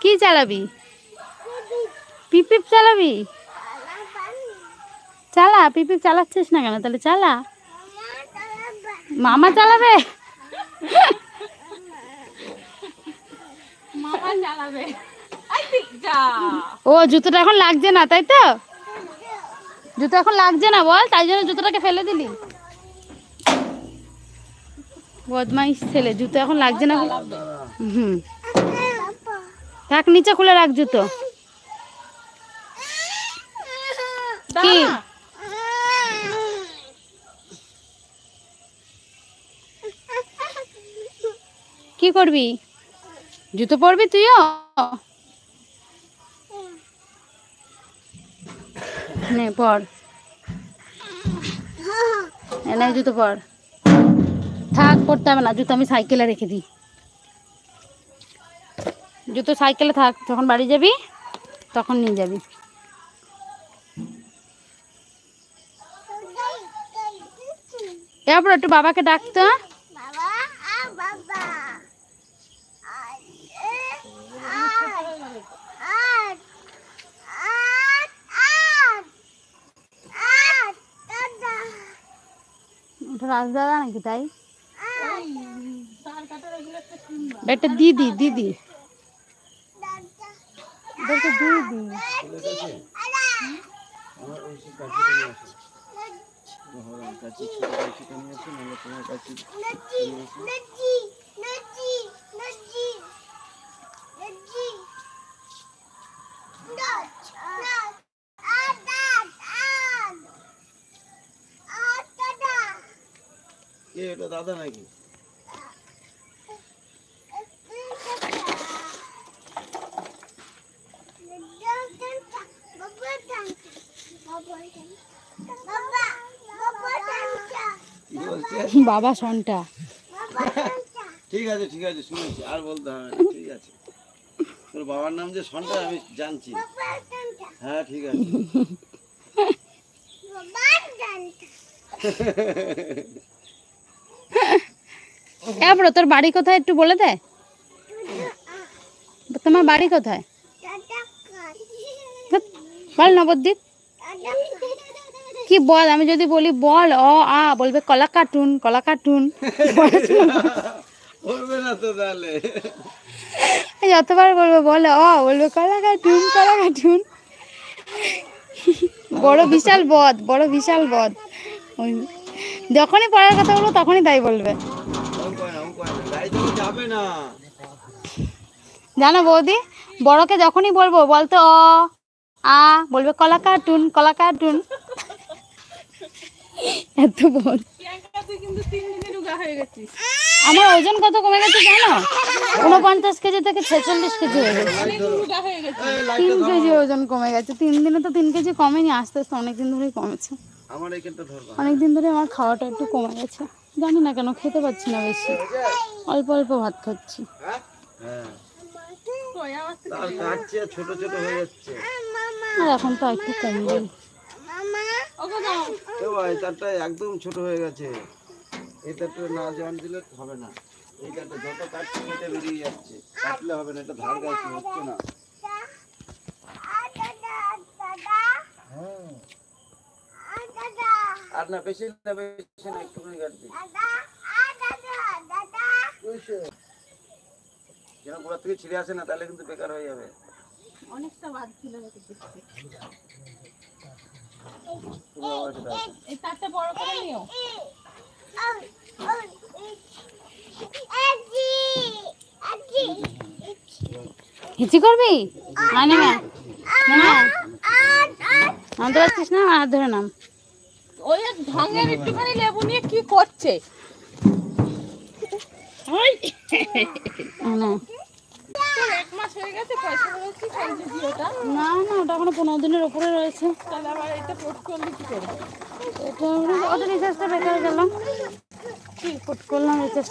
কি চালাবি? পিপ পিপ চালাবি? চালা, পিপ পিপ চালাচ্ছিস না কেন? তাহলে চালা। মামা চালাবে? মামা চালাবে। ও জুতোটা এখন লাগছে না, তাই তো? জুতো এখন লাগছে না বল, তাই জন্য জুতোটাকে ফেলে দিলি। বদমাইশ ছেলে, জুতো এখন লাগছে না। হুম, থাক, নিচে খুলে রাখ জুতো। কি কি করবি? জুতো পরবি তুইও? নে পর, এনে জুতো পর। থাক, পড়তে হবে না, জুতো আমি সাইকেলে রেখে দিই। জুতো সাইকেলে থাক, যখন বাড়ি যাবি তখন নিয়ে যাবি। এরপর একটু বাবাকে ডাকতো। রাজদাদা নাকি? তাই এটা দিদি, দিদি এটা দিদি। এটা দাদা নাকি? বাবা সন্টা। ঠিক আছে ঠিক আছে, শুনেছি, আর বলতে হবে না, ঠিক আছে। তোর বাবার নাম যে সন্টা আমি জানছি। হ্যাঁ ঠিক আছে। এরপর তোর বাড়ি কোথায় একটু বলে দে। তোমার বাড়ি কোথায় বল? নবদ্বীপ। কি বল? আমি যদি বলি বল অ আ, বলবে কলা কার্টুন, কলা কার্টুন। বলবে না তো তাহলে? যতবার বলবে বলে অ, বলবে কলা কার্টুন, কলা কার্টুন। বড় বিশাল বদ, বড় বিশাল বদ। যখনই পড়ার কথা বলবো তখনই তাই বলবে। যাবে না জানো বৌদি, বড়কে যখনই বলবো বলতো অ আ, বলবে কলা কার্টুন, কলা কার্টুন। এত বদ। আমার ওজন কত কমে গেছে জানো? 49 কেজি থেকে 46 কেজি হয়ে গেছে। 3 কেজি ওজন কমে গেছে 3 দিনে। তো 3 কেজি কমেনি, আস্তে আস্তে অনেকদিন ধরেই কমেছে। অনেকদিন ধরে আমার খাওয়াটা একটু কমে গেছে, জানি না কেন, খেতে পাচ্ছি না বেশি, অল্প অল্প ভাত খাচ্ছি। ছোট ছোট হয়ে যাচ্ছে। আর এখন তো একটু কমবেই। তারটা একদম ছোট হয়ে গেছে। এটা তো না জান দিলে হবে না। এইটা তো যত কাটছে এটা বেরিয়ে যাচ্ছে, কাটলে হবে না, এটা ধার গাছ হচ্ছে না। আর না বেশি না, বেশি না, একটুখানি কাটবি। যেন গোড়া থেকে ছিঁড়ে আসে না, তাহলে কিন্তু বেকার হয়ে যাবে। অনেকটা বাদ ছিল। এই তারটা বড় করে নিও। হিচি করবি? আনে না না, আনতে পারছিস না? হাত ধরে নাম। ওই ঢঙের একটুখানি লেবু নিয়ে কি করছে? না এক মাস হয়ে গেছে, পয়সা কি খাইছে ওটা? না না, ওটা এখনো 15 দিনের উপরে রয়েছে। তাহলে আবার এটা পোস্ট করলে কি করবে? এটা ওটা রিচার্জটা বেকার গেল। কি পোস্ট করলাম রিচার্জ।